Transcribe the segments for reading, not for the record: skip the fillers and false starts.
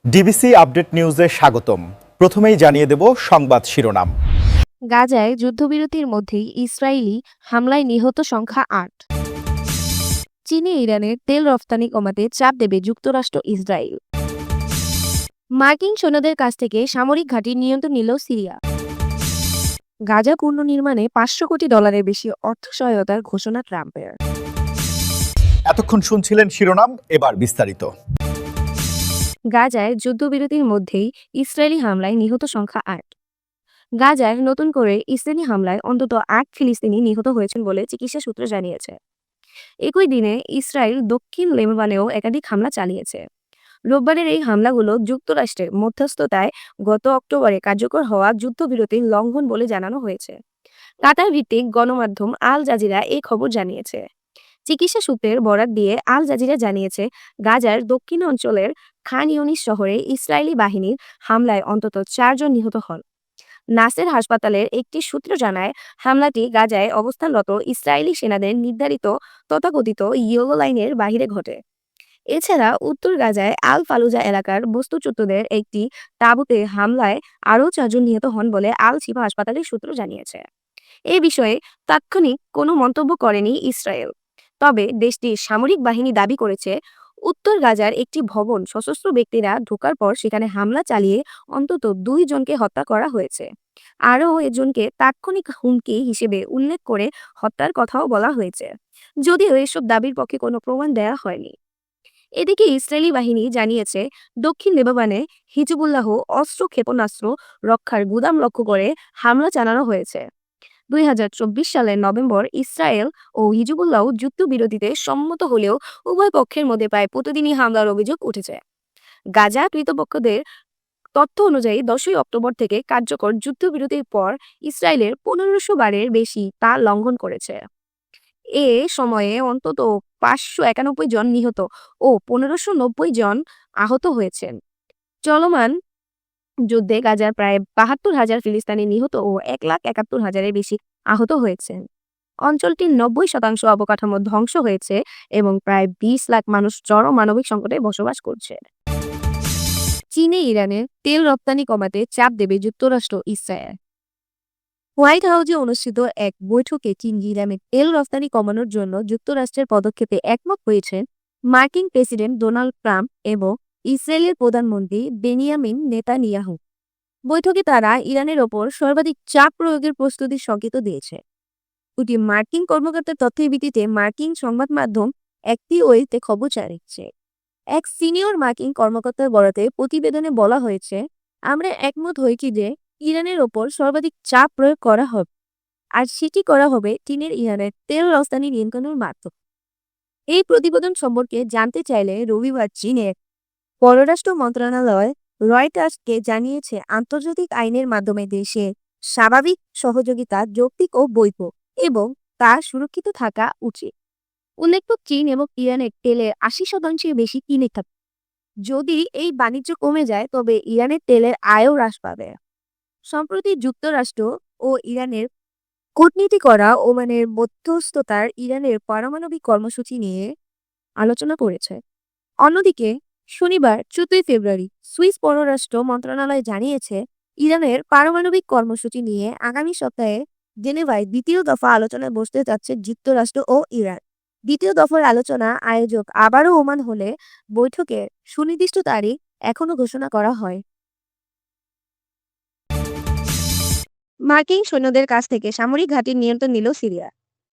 DBC update নিউজে স্বাগতম। প্রথমেই জানিয়ে দেব সংবাদ শিরোনাম। গাজায় যুদ্ধবিরতির মধ্যেই ইসরায়েলি হামলায় নিহত সংখ্যা ৮। চীনে ইরানের তেল রফতানি কমাতে চাপ দেবে যুক্তরাষ্ট্র ইসরায়েল। মার্কিন সৈন্যদের কাছ থেকে সামরিক ঘাঁটির নিয়ন্ত্রণ নিল সিরিয়া। গাজা পুনর্নির্মাণে $500 কোটি বেশি অর্থ সহায়তার ঘোষণা ট্রাম্পের। এতক্ষণ শুনছিলেন শিরোনাম, এবার বিস্তারিত। গাজায় যুদ্ধবিরতির মধ্যেই ইসরায়েলি হামলায় নিহত সংখ্যা ৮। গাজায় নতুন করে ইসরায়েলি হামলায় অন্তত ৮ ফিলিস্তিনি নিহত হয়েছেন বলে চিকিৎসা সূত্র জানিয়েছে। একই দিনে ইসরায়েল দক্ষিণ লেবাননেও একাধিক হামলা চালিয়েছে। রোববারের এই হামলাগুলো যুক্তরাষ্ট্রের মধ্যস্থতায় গত অক্টোবরে কার্যকর হওয়া যুদ্ধবিরতির লঙ্ঘন বলে জানানো হয়েছে। কাতার ভিত্তিক গণমাধ্যম আল জাজিরা এই খবর জানিয়েছে। চিকিৎসা সূত্রের বরাত দিয়ে আল জাজিরা জানিয়েছে, গাজার দক্ষিণ অঞ্চলের খান ইউনিস শহরে ইসরায়েলি বাহিনীর হামলায় অন্তত ৪ জন নিহত হন। নাসের হাসপাতালের একটি সূত্র জানায়, হামলাটি গাজায় অবস্থানরত ইসরায়েলি সেনাদের নির্ধারিত তথাকথিত ইয়েলো লাইনের বাহিরে ঘটে। এছাড়া উত্তর গাজায় আল ফালুজা এলাকার বস্তুচ্যুতদের একটি তাঁবুতে হামলায় আরও ৪ জন নিহত হন বলে আল শিফা হাসপাতালের সূত্র জানিয়েছে। এ বিষয়ে তাৎক্ষণিক কোনো মন্তব্য করেনি ইসরায়েল। তবে দেশটির সামরিক বাহিনী দাবি করেছে, উত্তর গাজার একটি ভবন সশস্ত্র ব্যক্তিরা ঢোকার পর সেখানে হামলা চালিয়ে অন্তত ২ জনকে হত্যা করা হয়েছে। আরও এজনকে তাৎক্ষণিক হুমকি হিসেবে উল্লেখ করে হত্যার কথাও বলা হয়েছে, যদিও এসব দাবির পক্ষে কোনো প্রমাণ দেওয়া হয়নি। এদিকে ইসরায়েলি বাহিনী জানিয়েছে, দক্ষিণ লেবাননে হিজবুল্লাহ অস্ত্র ক্ষেপণাস্ত্র রক্ষার গুদাম লক্ষ্য করে হামলা চালানো হয়েছে। ২০২৪ সালের নভেম্বর ইসরায়েল ও হিজবুল্লাহ যুদ্ধবিরতিতে সম্মত হলেও উভয় পক্ষের মধ্যে প্রায় প্রতিদিনই হামলার অভিযোগ উঠেছে। গাজা কর্তৃপক্ষদের তথ্য অনুযায়ী ১০ই অক্টোবর থেকে কার্যকর যুদ্ধবিরতির পর ইসরায়েলের ১৫০০ বারের বেশি তা লঙ্ঘন করেছে। এ সময়ে অন্তত ৫৯১ জন নিহত ও ১৫৯০ জন আহত হয়েছেন। চলমান যুদ্ধে গাজার প্রায় ৭২,০০০ ফিলিস্তিনি নিহত ও ১,৭১,০০০-এর বেশি আহত হয়েছেন। অঞ্চলটির ৯০% অবকাঠামো ধ্বংস হয়েছে এবং প্রায় ২০ লাখ মানুষ চরম মানবিক সংকটে বসবাস করছে। চীনে ইরানের তেল রপ্তানি কমাতে চাপ দেবে যুক্তরাষ্ট্র ইসরায়েল। হোয়াইট হাউসে অনুষ্ঠিত এক বৈঠকে চীন ইরানের তেল রপ্তানি কমানোর জন্য যুক্তরাষ্ট্রের পদক্ষেপে একমত হয়েছেন মার্কিন প্রেসিডেন্ট ডোনাল্ড ট্রাম্প এবং ইসরায়েলের প্রধানমন্ত্রী বেনিয়ামিন নেতানিয়াহু। বৈঠকে তারা ইরানের ওপর সর্বাধিক চাপ প্রয়োগের প্রস্তুতির সংকেত দিয়েছে। দুটি মার্কিন কর্মকর্তার তথ্যের ভিত্তিতে মার্কিন সংবাদ মাধ্যম একটি ওয়েতে খবর জানিয়েছে। এক সিনিয়র মার্কিন কর্মকর্তার বরাতে প্রতিবেদনে বলা হয়েছে, আমরা একমত হয়েছি যে ইরানের ওপর সর্বাধিক চাপ প্রয়োগ করা হবে, আর সেটি করা হবে চীনের ইরানের তেল রপ্তানি নিয়ন্ত্রণের মাধ্যমে। এই প্রতিবেদন সম্পর্কে জানতে চাইলে রবিবার চীনের পররাষ্ট্র মন্ত্রণালয় রয়টার্সকে জানিয়েছে, আন্তর্জাতিক আইনের মাধ্যমে দেশের স্বাভাবিক সহযোগিতা যৌক্তিক ও বৈধ এবং তা সুরক্ষিত থাকা উচিত। উল্লেখ্য, চীন এবং ইরানের তেলের ৮০% বেশি কিনে থাকে। যদি এই বাণিজ্য কমে যায় তবে ইরানের তেলের আয়ও হ্রাস পাবে। সম্প্রতি যুক্তরাষ্ট্র ও ইরানের কূটনীতি করা ওমানের মধ্যস্থতার ইরানের পারমাণবিক কর্মসূচি নিয়ে আলোচনা করেছে। অন্যদিকে শনিবার ১৪ ফেব্রুয়ারি সুইস পররাষ্ট্র মন্ত্রণালয় জানিয়েছে, ইরানের পারমাণবিক কর্মসূচি নিয়ে আগামী সপ্তাহে জেনেভায় দ্বিতীয় দফা আলোচনায় বসতে যাচ্ছে যুক্তরাষ্ট্র ও ইরান। দ্বিতীয় দফার আলোচনা আয়োজক আবারও ওমান হলে বৈঠকের সুনির্দিষ্ট তারিখ এখনো ঘোষণা করা হয়। মার্কিন সৈন্যদের কাছ থেকে সামরিক ঘাঁটির নিয়ন্ত্রণ নিল সিরিয়া।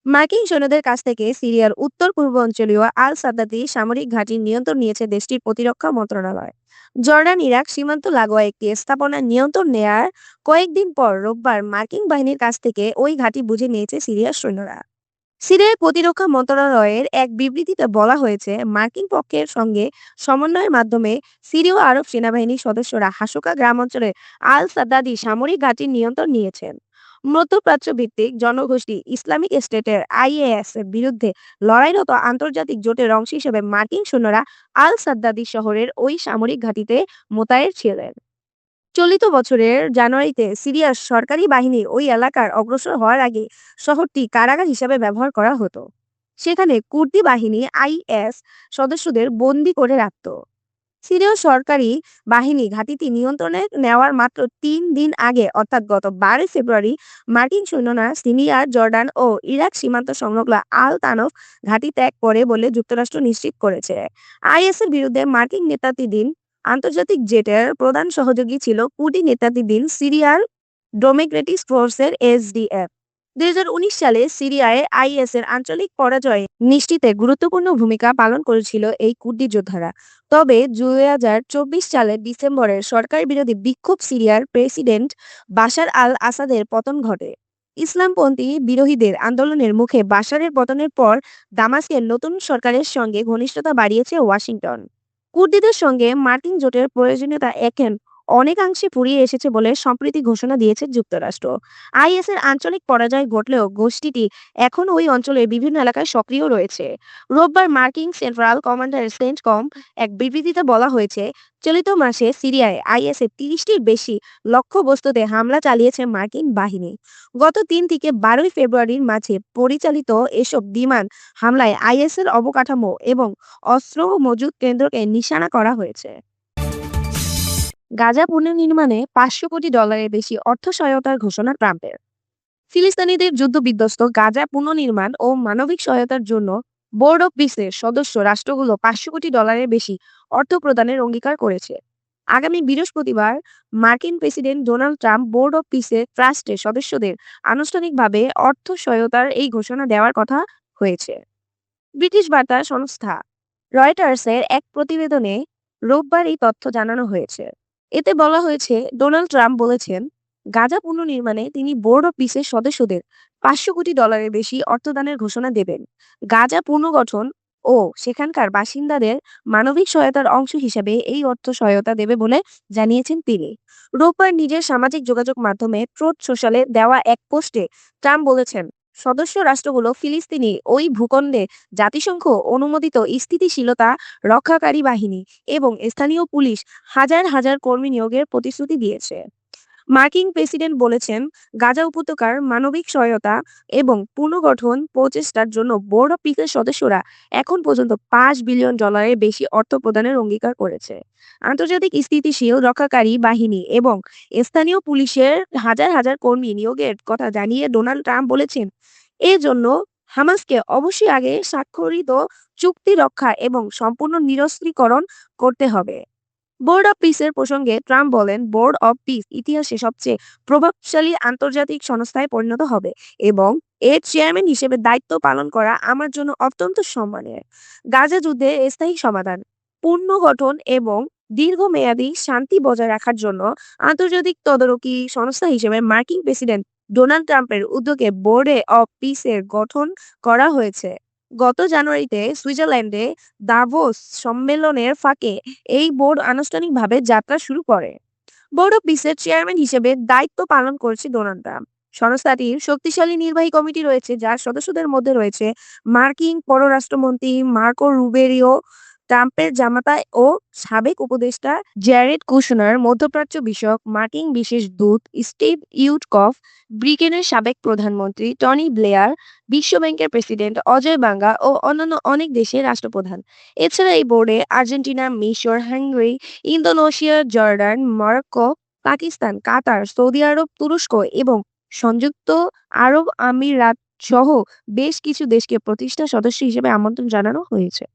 মার্কিন সৈন্যদের কাছ থেকে সিরিয়ার উত্তর পূর্ব অঞ্চলীয় আল সাদাতি সামরিক ঘাঁটির নিয়ন্ত্রণ নিয়েছে দেশটির প্রতিরক্ষা মন্ত্রণালয়। জর্ডান ইরাক সীমান্ত লাগোয়া একটি স্থাপনার নিয়ন্ত্রণ নেয়ার কয়েকদিন পর রোববার মার্কিন বাহিনীর কাছ থেকে ওই ঘাঁটি বুঝে নিয়েছে সিরিয়ার সৈন্যরা। সিরিয়ার প্রতিরক্ষা মন্ত্রণালয়ের এক বিবৃতিতে বলা হয়েছে, মার্কিন পক্ষের সঙ্গে সমন্বয়ের মাধ্যমে সিরীয় আরব সেনাবাহিনীর সদস্যরা হাসুকা গ্রাম অঞ্চলের আল সাদাদি সামরিক ঘাঁটির নিয়ন্ত্রণ নিয়েছেন। মধ্যপ্রাচ্য ভিত্তিক জনগোষ্ঠী ইসলামিক স্টেটের IS এর বিরুদ্ধে লড়াইরত আন্তর্জাতিক জোটের অংশ হিসেবে মার্কিন সৈন্যরা আল সাদাদি শহরের ওই সামরিক ঘাঁটিতে মোতায়েন ছিলেন। চলিত বছরের জানুয়ারিতে সিরিয়ার সরকারি বাহিনী ওই এলাকার অগ্রসর হওয়ার আগে শহরটি কারাগার হিসাবে ব্যবহার করা হতো। সেখানে কুর্দি বাহিনী IS সদস্যদের বন্দী করে রাখত। সিরীয় সরকারি বাহিনী ঘাঁটিটি নিয়ন্ত্রণে নেওয়ার মাত্র ৩ দিন আগে অর্থাৎ গত ১২ ফেব্রুয়ারি মার্কিন সৈন্যরা সিরিয়া, জর্ডান ও ইরাক সীমান্ত সংলগ্ন আল তানফ ঘাঁটি ত্যাগ করে বলে যুক্তরাষ্ট্র নিশ্চিত করেছে। আইএসের বিরুদ্ধে মার্কিন নেতৃত্বাধীন আন্তর্জাতিক জেটের প্রধান সহযোগী ছিল কুর্দি নেতৃত্বাধীন সিরিয়ার ডেমোক্রেটিক ফোর্সের এসডিএফ। ২০১৯ সালে সিরিয়ায় আইএসের আঞ্চলিক পরাজয় নিশ্চিতে গুরুত্বপূর্ণ ভূমিকা পালন করেছিল এই কুর্দি যোদ্ধারা। তবে ২০২৪ সালের ডিসেম্বরে সরকার বিরোধী বিক্ষোভ সিরিয়ার প্রেসিডেন্ট বাশার আল আসাদের পতন ঘটে। ইসলামপন্থী বিরোধীদের আন্দোলনের মুখে বাশারের পতনের পর দামাস্কের নতুন সরকারের সঙ্গে ঘনিষ্ঠতা বাড়িয়েছে ওয়াশিংটন। কুর্দিদের সঙ্গে মার্কিন জোটের প্রয়োজনীয়তা এখন অনেকাংশে ফুরিয়ে এসেছে বলে সম্প্রতি ঘোষণা দিয়েছে যুক্তরাষ্ট্র। আইএসের আঞ্চলিক পরাজয় ঘটলেও গোষ্ঠীটি এখন ওই অঞ্চলের বিভিন্ন এলাকায় সক্রিয় রয়েছে। রোববার মার্কিন সেন্ট্রাল কমান্ডার সেন্টকম এক বিবৃতিতে বলা হয়েছে, চলিত মাসে সিরিয়ায় আইএসের ৩০টির বেশি লক্ষ্যবস্তুতে হামলা চালিয়েছে মার্কিন বাহিনী। গত ৩ থেকে ১২ ফেব্রুয়ারির মাঝে পরিচালিত এসব বিমান হামলায় আইএসের অবকাঠামো এবং অস্ত্র মজুত কেন্দ্রকে নিশানা করা হয়েছে। গাজা পুনর্নির্মাণে $৫০০ কোটি বেশি অর্থ সহায়তার ঘোষণা ট্রাম্পের। ফিলিস্তিনিদের যুদ্ধবিধ্বস্ত গাজা পুনর্নির্মাণ ও মানবিক সহায়তার জন্য বোর্ড অব পিসের সদস্য রাষ্ট্রগুলো $৫০০ কোটি বেশি অর্থ প্রদানের অঙ্গীকার করেছে। আগামী বৃহস্পতিবার মার্কিন president Donald Trump board of পিসের ট্রাস্টের সদস্যদের আনুষ্ঠানিকভাবে অর্থ সহায়তার এই ঘোষণা দেওয়ার কথা হয়েছে। ব্রিটিশ বার্তা সংস্থা রয়টার্সের এক প্রতিবেদনে রোববার এই তথ্য জানানো হয়েছে। এতে বলা হয়েছে, ডোনাল্ড ট্রাম্প বলেছেন, গাজা পুনর্নির্মাণে তিনি বোর্ড অব পিসের সদস্যদের $৫০০ কোটি বেশি অর্থদানের ঘোষণা দেবেন। গাজা পুনর্গঠন ও সেখানকার বাসিন্দাদের মানবিক সহায়তার অংশ হিসেবে এই অর্থ সহায়তা দেবে বলে জানিয়েছেন তিনি। রোববার নিজের সামাজিক যোগাযোগ মাধ্যমে ট্রুথ সোশ্যালে দেওয়া এক পোস্টে ট্রাম্প বলেছেন, সদস্য রাষ্ট্রগুলো ফিলিস্তিনি ওই ভূখণ্ডে জাতিসংঘ অনুমোদিত স্থিতিশীলতা রক্ষাকারী বাহিনী এবং স্থানীয় পুলিশ হাজার হাজার কর্মী নিয়োগের প্রতিশ্রুতি দিয়েছে। মার্কিন প্রেসিডেন্ট বলেছেন, গাজা উপত্যকার মানবিক সহায়তা এবং পুনর্গঠন প্রচেষ্টার জন্য বোর্ড অব পিসের সদস্যরা এখন পর্যন্ত $৫ বিলিয়ন বেশি অর্থ প্রদানের অঙ্গীকার করেছে। আন্তর্জাতিক স্থিতিশীল রক্ষাকারী বাহিনী এবং স্থানীয় পুলিশের হাজার হাজার কর্মী নিয়োগের কথা জানিয়ে ডোনাল্ড ট্রাম্প বলেছেন, এর জন্য হামাসকে অবশ্যই আগে স্বাক্ষরিত চুক্তি রক্ষা এবং সম্পূর্ণ নিরস্ত্রীকরণ করতে হবে। বোর্ড অব পিসের প্রসঙ্গে ট্রাম্প বলেন, বোর্ড অব পিস ইতিহাসে সবচেয়ে প্রভাবশালী আন্তর্জাতিক সংস্থায় পরিণত হবে এবং এর চেয়ারম্যান হিসেবে দায়িত্ব পালন করা আমার জন্য অত্যন্ত সম্মানের। গাজা যুদ্ধের স্থায়ী সমাধান, পুনর্গঠন এবং দীর্ঘমেয়াদী শান্তি বজায় রাখার জন্য আন্তর্জাতিক তদারকি সংস্থা হিসেবে মার্কিন প্রেসিডেন্ট ডোনাল্ড ট্রাম্পের উদ্যোগে বোর্ড অব পিসের গঠন করা হয়েছে। গত জানুয়ারিতে সুইজারল্যান্ডে দাভোস সম্মেলনের ফাঁকে এই বোর্ড আনুষ্ঠানিকভাবে যাত্রা শুরু করে। বোর্ড অব পিসের চেয়ারম্যান হিসেবে দায়িত্ব পালন করছে ডোনাল্ড ট্রাম্প। সংস্থাটির শক্তিশালী নির্বাহী কমিটি রয়েছে, যার সদস্যদের মধ্যে রয়েছে মার্কিন পররাষ্ট্রমন্ত্রী মার্কো রুবিও, ট্রাম্পের জামাতা ও সাবেক উপদেষ্টা জ্যারেড কুশনার, মধ্যপ্রাচ্য বিষয়ক মার্কিন বিশেষ দূত স্টিভ উইটকফ, ব্রিটেনের সাবেক প্রধানমন্ত্রী টনি ব্লেয়ার, বিশ্বব্যাংকের প্রেসিডেন্ট অজয় বাঙ্গা ও অন্যান্য অনেক দেশের রাষ্ট্রপ্রধান। এছাড়া এই বোর্ডে আর্জেন্টিনা, মিশর, Hungary, Indonesia, Jordan, Morocco, Pakistan, Qatar, Saudi আরব, তুরস্ক এবং সংযুক্ত আরব আমিরাত সহ বেশ কিছু দেশকে প্রতিষ্ঠা সদস্য হিসেবে আমন্ত্রণ জানানো হয়েছে।